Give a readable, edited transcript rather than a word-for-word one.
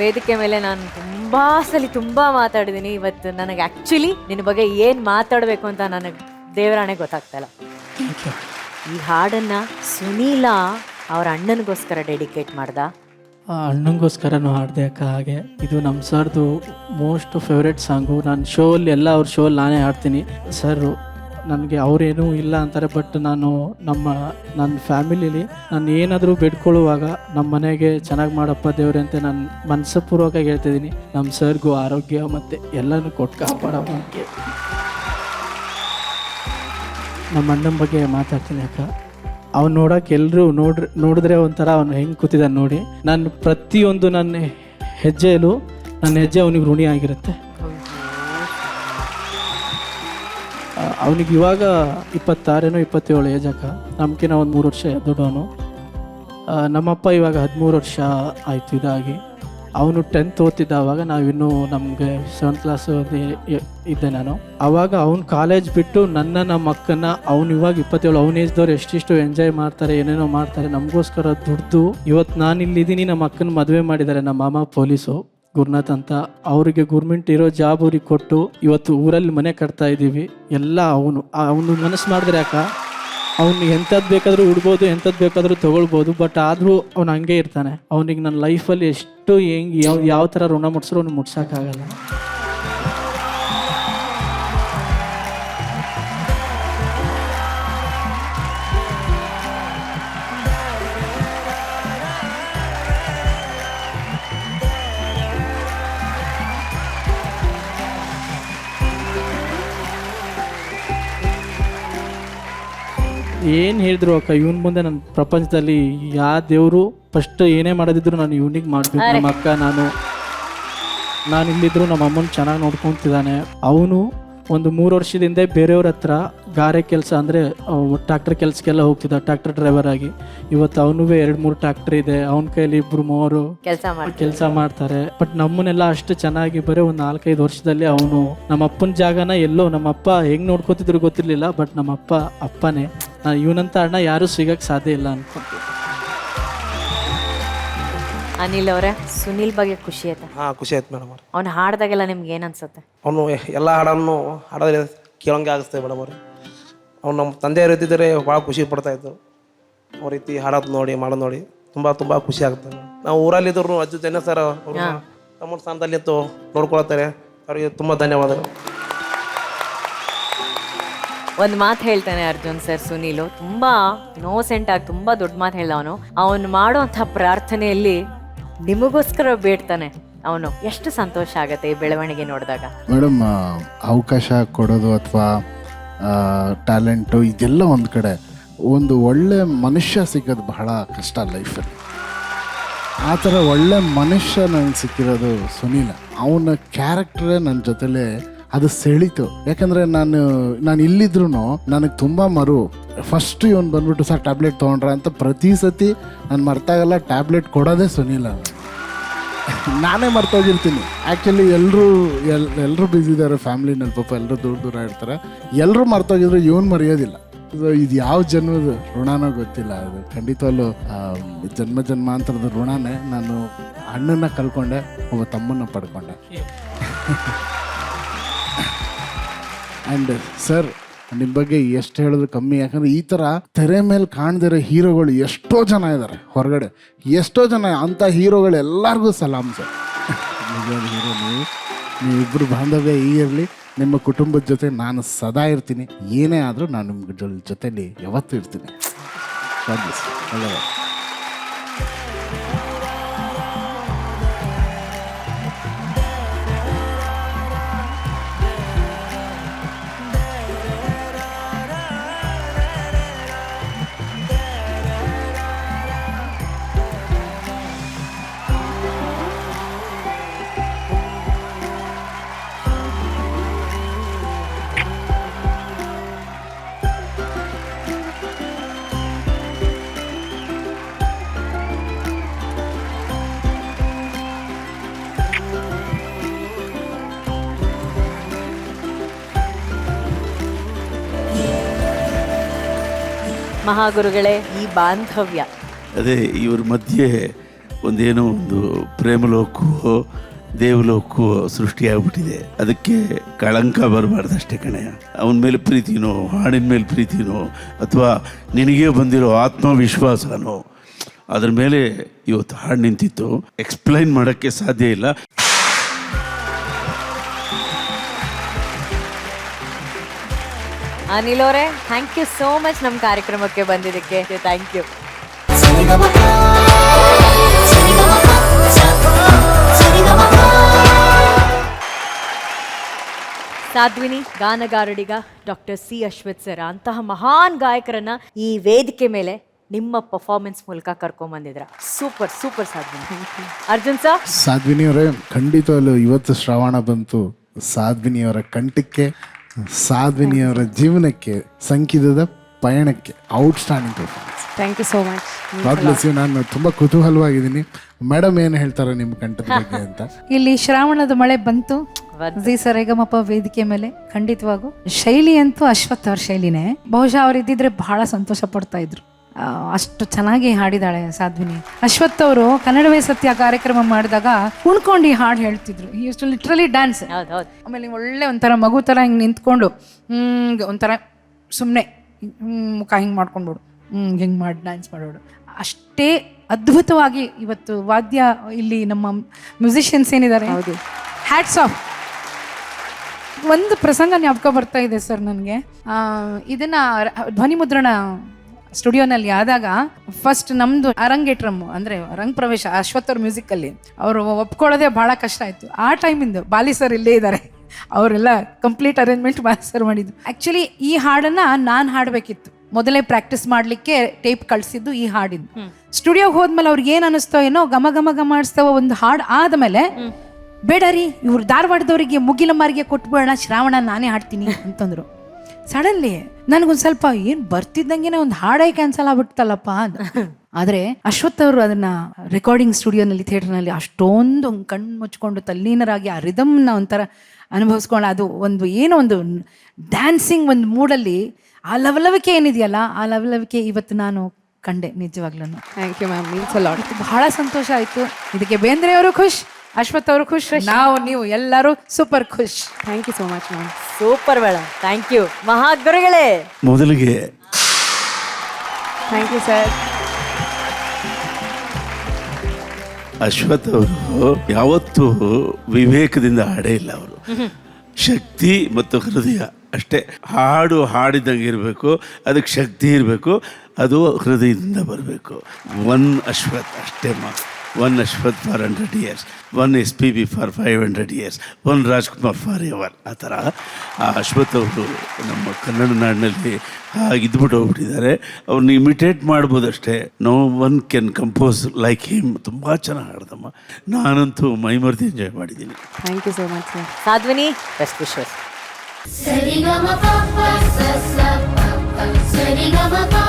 ವೇದಿಕೆ ಮೇಲೆ ನಾನು ತುಂಬ ಮಾತಾಡಿದ್ದೀನಿ. ಇವತ್ತು ನನಗೆ ಆ್ಯಕ್ಚುಲಿ ನಿನ್ನ ಬಗ್ಗೆ ಏನು ಮಾತಾಡಬೇಕು ಅಂತ ನನಗೆ ದೇವರಾಣೆ ಗೊತ್ತಾಗ್ತಾಯಿಲ್ಲ. ಈ ಹಾಡನ್ನು ಸುನೀಲ ಅವ್ರ ಅಣ್ಣನಿಗೋಸ್ಕರ ಡೆಡಿಕೇಟ್ ಮಾಡ್ದ. ಅಣ್ಣಂಗೋಸ್ಕರನೂ ಹಾಡಿದೆ ಅಕ್ಕ. ಹಾಗೆ ಇದು ನಮ್ಮ ಸರ್ದು ಮೋಸ್ಟ್ ಫೇವ್ರೆಟ್ ಸಾಂಗು. ನಾನು ಶೋ ಅಲ್ಲಿ ಎಲ್ಲ ಅವ್ರ ಶೋ ಅಲ್ಲಿ ನಾನೇ ಹಾಡ್ತೀನಿ. ಸರ್ ನನಗೆ ಅವರೇನೂ ಇಲ್ಲ ಅಂತಾರೆ, ಬಟ್ ನನ್ನ ಫ್ಯಾಮಿಲಿಲಿ ನಾನು ಏನಾದರೂ ಬೇಡ್ಕೊಳ್ಳುವಾಗ ನಮ್ಮ ಮನೆಗೆ ಚೆನ್ನಾಗಿ ಮಾಡಪ್ಪ ದೇವ್ರೆ ಅಂತ ನಾನು ಮನಸ್ಸಪೂರ್ವಕವಾಗಿ ಹೇಳ್ತಿದ್ದೀನಿ. ನಮ್ಮ ಸರ್ಗೂ ಆರೋಗ್ಯ ಮತ್ತು ಎಲ್ಲನೂ ಕೊಟ್ಟು ಕಾಪಾಡಪ್ಪ ಅಂತ ನಮ್ಮ ಅಣ್ಣನ ಬಗ್ಗೆ ಮಾತಾಡ್ತೀನಿ ಅಕ್ಕ. ಅವ್ನು ನೋಡೋಕೆ ಎಲ್ಲರೂ ನೋಡಿದ್ರೆ ಒಂಥರ ಅವ್ನು ಹೆಂಗೆ ಕೂತಿದ್ದಾನೆ ನೋಡಿ. ನಾನು ಪ್ರತಿಯೊಂದು ನನ್ನ ಹೆಜ್ಜೆಯಲ್ಲೂ ನನ್ನ ಹೆಜ್ಜೆ ಅವನಿಗೆ ಋಣಿ ಆಗಿರುತ್ತೆ. ಅವನಿಗೆ ಇವಾಗ 26 27 ಏಜ್ ಅಕ್ಕ. ನಮ್ಗಿನ ಒಂದು 3 ವರ್ಷ ದೊಡ್ಡವನು. ನಮ್ಮಪ್ಪ ಇವಾಗ 13 ವರ್ಷ ಆಯಿತು ಇದಾಗಿ. ಅವನು 10th ಓದ್ತಿದ್ದಾವಾಗ ನಾವಿನ್ನೂ ನಮಗೆ 7th ಕ್ಲಾಸ್ ಇದ್ದೆ ನಾನು. ಆವಾಗ ಅವ್ನು ಕಾಲೇಜ್ ಬಿಟ್ಟು ನಮ್ಮ ಅಕ್ಕನ ಅವ್ನು ಇವಾಗ 27 ಅವ್ನ ಏಜ್ದವ್ರು ಎಷ್ಟಿಷ್ಟು ಎಂಜಾಯ್ ಮಾಡ್ತಾರೆ, ಏನೇನೋ ಮಾಡ್ತಾರೆ. ನಮಗೋಸ್ಕರ ದುಡ್ದು ಇವತ್ತು ನಾನು ಇಲ್ಲಿದ್ದೀನಿ. ನಮ್ಮ ಅಕ್ಕನ ಮದುವೆ ಮಾಡಿದ್ದಾರೆ ನಮ್ಮ ಮಾಮ ಪೊಲೀಸು ಗುರುನಾಥ್ ಅಂತ. ಅವರಿಗೆ ಗೌರ್ಮೆಂಟ್ ಇರೋ ಜಾಬ್ ಅವ್ರಿಗೆ ಕೊಟ್ಟು ಇವತ್ತು ಊರಲ್ಲಿ ಮನೆ ಕಟ್ತಾ ಇದ್ದೀವಿ. ಎಲ್ಲ ಅವನು ಮನಸ್ಸು ಮಾಡಿದ್ರೆ ಅಕ್ಕ, ಅವ್ನು ಎಂಥದ್ದು ಬೇಕಾದರೂ ಉಡ್ಬೋದು, ಎಂಥದ್ದು ಬೇಕಾದರೂ ತೊಗೊಳ್ಬೋದು. ಬಟ್ ಆದರೂ ಅವ್ನು ಹಂಗೆ ಇರ್ತಾನೆ. ಅವನಿಗೆ ನನ್ನ ಲೈಫಲ್ಲಿ ಎಷ್ಟು ಹೆಂಗೆ ಯಾವ ಥರ ಋಣ ಮುಟ್ಸಿದ್ರು ಅವ್ನು ಮುಟ್ಸೋಕ್ಕಾಗಲ್ಲ. ಏನು ಹೇಳಿದ್ರು ಅಕ್ಕ, ಇವನ್ ಮುಂದೆ ನನ್ನ ಪ್ರಪಂಚದಲ್ಲಿ ಯಾವ ದೇವರು ಫಸ್ಟ್ ಏನೇ ಮಾಡೋದಿದ್ರು ನಾನು ಇವನಿಗೆ ಮಾಡಬೇಕು. ನಮ್ಮ ಅಕ್ಕ ನಾನು ಇಲ್ಲಿದ್ರು ನಮ್ಮ ಅಮ್ಮನ ಚೆನ್ನಾಗಿ ನೋಡ್ಕೊತಿದ್ದಾನೆ. ಅವನು ಒಂದು 3 ವರ್ಷದಿಂದ ಬೇರೆಯವ್ರ ಹತ್ರ ಗಾರೆ ಕೆಲಸ ಅಂದರೆ ಟ್ರ್ಯಾಕ್ಟರ್ ಕೆಲಸಕ್ಕೆಲ್ಲ ಹೋಗ್ತಿದ್ದ, ಟ್ರ್ಯಾಕ್ಟರ್ ಡ್ರೈವರ್ ಆಗಿ. ಇವತ್ತು ಅವನು 2-3 ಟ್ರ್ಯಾಕ್ಟರ್ ಇದೆ. ಅವನ ಕೈಲಿ 2-3 ಕೆಲಸ ಮಾಡ್ತಾರೆ. ಬಟ್ ನಮ್ಮನ್ನೆಲ್ಲ ಅಷ್ಟು ಚೆನ್ನಾಗಿ ಬರೀ ಒಂದು 4-5 ವರ್ಷದಲ್ಲಿ ಅವನು ನಮ್ಮ ಅಪ್ಪನ ಜಾಗನ ಎಲ್ಲೋ ನಮ್ಮಪ್ಪ ಹೆಂಗೆ ನೋಡ್ಕೋತಿದ್ರು ಗೊತ್ತಿರಲಿಲ್ಲ. ಬಟ್ ನಮ್ಮಪ್ಪ ಅಪ್ಪನೇ. ಇವನಂತ ಅಣ್ಣ ಯಾರೂ ಸಿಗಕ್ಕೆ ಸಾಧ್ಯ ಇಲ್ಲ ಅನ್ಕೊಂತೀನಿ. ಅನಿಲ್ ಅವರೇ, ಸುನೀಲ್ ಬಗ್ಗೆ ಖುಷಿ ಆಯ್ತಾ? ಹಾಂ, ಖುಷಿ ಆಯ್ತು ಮೇಡಮ್ ಅವ್ರೆ. ಅವ್ನು ಹಾಡ್ದಾಗೆಲ್ಲ ನಿಮ್ಗೆ ಏನು ಅನ್ಸುತ್ತೆ? ಅವನು ಎಲ್ಲ ಹಾಡನ್ನು ಹಾಡೋದ್ರೆ ಕೇಳೋಂಗೆ ಆಗಿಸ್ತೇವೆ ಮೇಡಮ್ ಅವ್ರೆ. ಅವ್ನು ನಮ್ಮ ತಂದೆಯವರು ಇದ್ದಿದ್ದರೆ ಭಾಳ ಖುಷಿ ಪಡ್ತಾಯಿದ್ದು. ಅವ್ರ ರೀತಿ ಹಾಡೋದು ನೋಡಿ ಮಾಡೋದು ನೋಡಿ ತುಂಬ ಖುಷಿ ಆಗುತ್ತೆ. ನಾವು ಊರಲ್ಲಿದ್ದವ್ರು ಅಜ್ಜು ಜನ ಸರ್ ಅವರು ನಮ್ಮ ಸ್ಥಾನದಲ್ಲಿ ಇತ್ತು ನೋಡ್ಕೊಳ್ತಾರೆ. ಅವರಿಗೆ ತುಂಬ ಧನ್ಯವಾದಗಳು. ಒಂದು ಮಾತು ಹೇಳ್ತಾನೆ ಅರ್ಜುನ್ ಸರ್. ಸುನೀಲು ತುಂಬ ಇನ್ನೋಸೆಂಟ್ ಆಗಿ ತುಂಬ ದೊಡ್ಡ ಮಾತು ಹೇಳ್ದ. ಅವನು ಮಾಡುವಂಥ ಪ್ರಾರ್ಥನೆಯಲ್ಲಿ ನಿಮಗೋಸ್ಕರ ಬೇಡ್ತಾನೆ. ಅವನು ಎಷ್ಟು ಸಂತೋಷ ಆಗುತ್ತೆ ಈ ಬೆಳವಣಿಗೆ ನೋಡಿದಾಗ. ಮೇಡಮ್, ಅವಕಾಶ ಕೊಡೋದು ಅಥವಾ ಟ್ಯಾಲೆಂಟು ಇದೆಲ್ಲ ಒಂದು ಕಡೆ, ಒಂದು ಒಳ್ಳೆ ಮನುಷ್ಯ ಸಿಗೋದು ಬಹಳ ಕಷ್ಟ ಲೈಫಲ್ಲಿ. ಆ ಥರ ಒಳ್ಳೆ ಮನುಷ್ಯ ನನಗೆ ಸಿಕ್ಕಿರೋದು ಸುನೀಲ. ಅವನ ಕ್ಯಾರೆಕ್ಟ್ರೇ ನನ್ನ ಜೊತೆಲೇ ಅದು ಸೆಳೀತು. ಯಾಕಂದರೆ ನಾನು ಇಲ್ಲಿದ್ರು ನನಗೆ ತುಂಬ ಫಸ್ಟ್ ಇವನು ಬಂದ್ಬಿಟ್ಟು ಸರ್ ಟ್ಯಾಬ್ಲೆಟ್ ತೊಗೊಂಡ್ರ ಅಂತ ಪ್ರತಿ ಸತಿ ನಾನು ಮರ್ತಾಗಲ್ಲ. ಟ್ಯಾಬ್ಲೆಟ್ ಕೊಡೋದೇ ಸುನೀಲ. ನಾನೇ ಮರ್ತೋಗಿರ್ತೀನಿ ಆ್ಯಕ್ಚುಲಿ. ಎಲ್ಲರೂ ಬ್ಯುಸಿ ಇದ್ದಾರೆ ಫ್ಯಾಮ್ಲಿನಲ್ಲಿ, ಪಾಪ ಎಲ್ಲರೂ ದೂರ ಇರ್ತಾರೆ. ಎಲ್ಲರೂ ಮರ್ತೋಗಿದ್ರು, ಇವನು ಮರೆಯೋದಿಲ್ಲ. ಇದು ಯಾವ ಜನ್ಮದ ಋಣನೋ ಗೊತ್ತಿಲ್ಲ. ಅದು ಖಂಡಿತವಲ್ಲೂ ಜನ್ಮಾಂತರದ ಋಣನೇ. ನಾನು ಅಣ್ಣನ ಕಲ್ಕೊಂಡೆ, ಒಬ್ಬ ತಮ್ಮನ್ನ ಪಡ್ಕೊಂಡೆ. ಆ್ಯಂಡ್ ಸರ್, ನಿಮ್ಮ ಬಗ್ಗೆ ಎಷ್ಟು ಹೇಳಿದ್ರು ಕಮ್ಮಿ. ಯಾಕಂದರೆ ಈ ಥರ ತೆರೆ ಮೇಲೆ ಕಾಣದಿರೋ ಹೀರೋಗಳು ಎಷ್ಟೋ ಜನ ಇದ್ದಾರೆ ಹೊರಗಡೆ. ಎಷ್ಟೋ ಜನ ಅಂಥ ಹೀರೋಗಳು ಎಲ್ಲರಿಗೂ ಸಲಾಮ್ ಸರ್. ನಿಜವಾದ ಹೀರೋ ನೀವಿಬ್ಬರು ಬಾಂಧವ್ಯ ಇರಲಿ. ನಿಮ್ಮ ಕುಟುಂಬದ ಜೊತೆ ನಾನು ಸದಾ ಇರ್ತೀನಿ. ಏನೇ ಆದರೂ ನಾನು ನಿಮ್ಮ ಜೊತೆಲಿ ಯಾವತ್ತೂ ಇರ್ತೀನಿ. ಒಳ್ಳೆಯದು. ಮಹಾಗುರುಗಳೇ, ಈ ಬಾಂಧವ್ಯ ಅದೇ ಇವ್ರ ಮಧ್ಯೆ ಒಂದೇನೋ ಒಂದು ಪ್ರೇಮಲೋಕವೋ ದೇವಲೋಕವೋ ಸೃಷ್ಟಿಯಾಗ್ಬಿಟ್ಟಿದೆ. ಅದಕ್ಕೆ ಕಳಂಕ ಬರಬಾರ್ದಷ್ಟೇ ಕಣೆಯ. ಅವನ ಮೇಲೆ ಪ್ರೀತಿನೋ, ಹಾಡಿನ ಮೇಲೆ ಪ್ರೀತಿನೋ, ಅಥವಾ ನಿನಗೆ ಬಂದಿರೋ ಆತ್ಮವಿಶ್ವಾಸನೋ, ಅದ್ರ ಮೇಲೆ ಇವತ್ತು ಹಾಡು ನಿಂತಿತ್ತು. ಎಕ್ಸ್ಪ್ಲೈನ್ ಮಾಡೋಕ್ಕೆ ಸಾಧ್ಯ ಇಲ್ಲ. ಅನಿಲ್ ಅವರೇ, ಥ್ಯಾಂಕ್ ಯು ಸೋ ಮಚ್ ನಮ್ಮ ಕಾರ್ಯಕ್ರಮಕ್ಕೆ ಬಂದಿದ್ದಕ್ಕೆ. Thank you. ಸಾಧ್ವಿನಿ ಗಾನಗಾರಡಿಗ ಡಾಕ್ಟರ್ ಸಿ ಅಶ್ವಥ್ ಸರ್ ಅಂತಹ ಮಹಾನ್ ಗಾಯಕರನ್ನ ಈ ವೇದಿಕೆ ಮೇಲೆ ನಿಮ್ಮ ಪರ್ಫಾರ್ಮೆನ್ಸ್ ಮೂಲಕ ಕರ್ಕೊಂಡ್ ಬಂದಿದ್ರ. Super super Sadhvini. Arjun sir. ಸಾಧ್ವಿನಿಯವರೇ, ಖಂಡಿತವಲ್ಲೂ ಇವತ್ತು ಶ್ರವಣ ಬಂತು ಸಾಧ್ವಿನಿಯವರ ಕಂಠಕ್ಕೆ, ಸಾಧ್ವಿನಿಯವರ ಜೀವನಕ್ಕೆ, ಸಂಗೀತದ ಪಯಣಕ್ಕೆ outstanding performance. Thank you so much. God bless you. ನಾನು ತುಂಬ ಕುತೂಹಲವಾಗಿದ್ದೀನಿ, ಮೇಡಮ್ ಏನು ಹೇಳ್ತಾರೆ ನಿಮ್ಮ ಕಂಠದ ಬಗ್ಗೆ ಅಂತ. ಇಲ್ಲಿ ಶ್ರಾವಣದ ಮಳೆ ಬಂತು ಜಿ ಸರಿಗಮಪ ವೇದಿಕೆ ಮೇಲೆ. ಖಂಡಿತವಾಗೂ ಶೈಲಿ ಅಂತೂ ಅಶ್ವಥ್ ಅವ್ರ ಶೈಲಿನೇ. ಬಹುಶಃ ಅವ್ರು ಇದ್ದಿದ್ರೆ ಬಹಳ ಸಂತೋಷ ಪಡ್ತಾ ಇದ್ರು. ಅಷ್ಟು ಚೆನ್ನಾಗಿ ಹಾಡಿದಾಳೆ ಸಾಧ್ವಿನಿ. ಅಶ್ವಥ್ ಅವರು ಕನ್ನಡವೇ ಸತ್ಯ ಕಾರ್ಯಕ್ರಮ ಮಾಡಿದಾಗ ಕುಣ್ಕೊಂಡು ಈ ಹಾಡು ಹೇಳ್ತಿದ್ರು. ಇಷ್ಟು ಲಿಟ್ರಲಿ ಡ್ಯಾನ್ಸ್. ಆಮೇಲೆ ಒಳ್ಳೆ ಒಂಥರ ಮಗು ಥರ ಹಿಂಗೆ ನಿಂತ್ಕೊಂಡು ಒಂಥರ ಸುಮ್ಮನೆ ಮುಖ ಹಿಂಗೆ ಮಾಡ್ಕೊಂಡ್ಬಿಡು, ಹಿಂಗೆ ಮಾಡಿ ಡ್ಯಾನ್ಸ್ ಮಾಡೋಡು. ಅಷ್ಟೇ ಅದ್ಭುತವಾಗಿ ಇವತ್ತು ವಾದ್ಯ ಇಲ್ಲಿ ನಮ್ಮ ಮ್ಯೂಸಿಷಿಯನ್ಸ್ ಏನಿದ್ದಾರೆ, ಹ್ಯಾಟ್ಸ್ ಆಫ್. ಒಂದು ಪ್ರಸಂಗ ಜ್ಞಾಪಕ ಬರ್ತಾ ಇದೆ ಸರ್ ನನಗೆ. ಇದನ್ನ ಧ್ವನಿ ಮುದ್ರಣ ಸ್ಟುಡಿಯೋನಲ್ಲಿ ಆದಾಗ ಫಸ್ಟ್ ನಮ್ಮದು ಅರಂಗೇಟ್ರಮ್ ಅಂದರೆ ರಂಗ್ ಪ್ರವೇಶ ಅಶ್ವಥ್ ಅವ್ರ ಮ್ಯೂಸಿಕಲ್ಲಿ ಅವರು ಒಪ್ಕೊಳ್ಳೋದೇ ಭಾಳ ಕಷ್ಟ ಆಯಿತು. ಆ ಟೈಮಿಂದು ಬಾಲಿ ಸರ್ ಇಲ್ಲೇ ಇದ್ದಾರೆ, ಅವರೆಲ್ಲ ಕಂಪ್ಲೀಟ್ ಅರೇಂಜ್ಮೆಂಟ್ ಬಾಲಿ ಸರ್ ಮಾಡಿದ್ದು. ಆ್ಯಕ್ಚುಲಿ ಈ ಹಾಡನ್ನು ನಾನು ಹಾಡಬೇಕಿತ್ತು. ಮೊದಲೇ ಪ್ರಾಕ್ಟೀಸ್ ಮಾಡಲಿಕ್ಕೆ ಟೇಪ್ ಕಳಿಸಿದ್ದು ಈ ಹಾಡಿದ್ದು. ಸ್ಟುಡಿಯೋಗೆ ಹೋದ್ಮೇಲೆ ಅವ್ರಿಗೆ ಏನು ಅನ್ನಿಸ್ತೋ ಏನೋ ಗಮ ಗಮ ಗಮ ಆಡಿಸ್ತವ ಒಂದು ಹಾಡು ಆದಮೇಲೆ, ಬೇಡ ರೀ ಇವ್ರು ಧಾರವಾಡದವರಿಗೆ ಮುಗಿಲಮ್ಮಾರಿಗೆ ಕೊಟ್ಬಿಡೋಣ, ಶ್ರಾವಣ ನಾನೇ ಹಾಡ್ತೀನಿ ಅಂತಂದರು. ಸಡನ್ಲಿ ನನಗೊಂದು ಸ್ವಲ್ಪ ಏನು ಬರ್ತಿದ್ದಂಗೆ ಒಂದು ಹಾಡೇ ಕ್ಯಾನ್ಸಲ್ ಆಗ್ಬಿಡ್ತಲ್ಲಪ್ಪ ಅಂತ. ಆದರೆ ಅಶ್ವಥ್ ಅವರು ಅದನ್ನ ರೆಕಾರ್ಡಿಂಗ್ ಸ್ಟುಡಿಯೋನಲ್ಲಿ ಥಿಯೇಟರ್ನಲ್ಲಿ ಅಷ್ಟೊಂದು ಕಣ್ಣು ಮುಚ್ಕೊಂಡು ತಲ್ಲೀನರಾಗಿ ಆ ರಿದಮ್ನ ಒಂಥರ ಅನುಭವಿಸ್ಕೊಂಡು, ಅದು ಒಂದು ಏನೋ ಒಂದು ಡ್ಯಾನ್ಸಿಂಗ್ ಒಂದು ಮೂಡಲ್ಲಿ ಆ ಲವಲವಿಕೆ ಏನಿದೆಯಲ್ಲ, ಆ ಲವಲವಿಕೆ ಇವತ್ತು ನಾನು ಕಂಡೆ ನಿಜವಾಗ್ಲೂ. Thank you ma'am, means a lot. ಬಹಳ ಸಂತೋಷ ಆಯಿತು. ಇದಕ್ಕೆ ಬೇಂದ್ರೆ ಅವರು ಖುಷ್, ಅಶ್ವಥ್ ಅವರು ಖುಷ್, ನಾವು ನೀವು ಎಲ್ಲರೂ ಸೂಪರ್ ಖುಷ್. Thank you so much ma'am. Super madam, thank you. ಮಹಾಗುರುಗಳೇ ಮೊದಲಿಗೆ ಥ್ಯಾಂಕ್ ಯು ಸರ್. ಅಶ್ವಥ್ ಅವರು ಯಾವತ್ತೂ ವಿವೇಕದಿಂದ ಹಾಡೇ ಇಲ್ಲ. ಅವರು ಶಕ್ತಿ ಮತ್ತು ಹೃದಯ ಅಷ್ಟೇ. ಹಾಡು ಹಾಡಿದಂಗೆ ಇರಬೇಕು, ಅದಕ್ಕೆ ಶಕ್ತಿ ಇರಬೇಕು, ಅದು ಹೃದಯದಿಂದ ಬರಬೇಕು. ಒನ್ ಅಶ್ವಥ್ ಅಷ್ಟೇ ಮಾತು. One Ashwath for 100 years, one SPB for 500 years, one Rajkumar for ever. ಆ ಥರ ಆ ಅಶ್ವಥ್ ಅವರು ನಮ್ಮ ಕನ್ನಡ ನಾಡಿನಲ್ಲಿ ಇದ್ಬಿಟ್ಟು ಹೋಗ್ಬಿಟ್ಟಿದ್ದಾರೆ. ಅವ್ರನ್ನ ಇಮಿಟೇಟ್ ಮಾಡ್ಬೋದಷ್ಟೇ. No one can compose like him. ತುಂಬ ಚೆನ್ನಾಗಿ ಹಾಡ್ದಮ್ಮ. ನಾನಂತೂ ಮೈಮರ್ತಿ ಎಂಜಾಯ್ ಮಾಡಿದ್ದೀನಿ. Thank you so much sir. Sadhvini, best wishes. Sari ga ma pa pa sa sa pa pa, sari ga ma pa.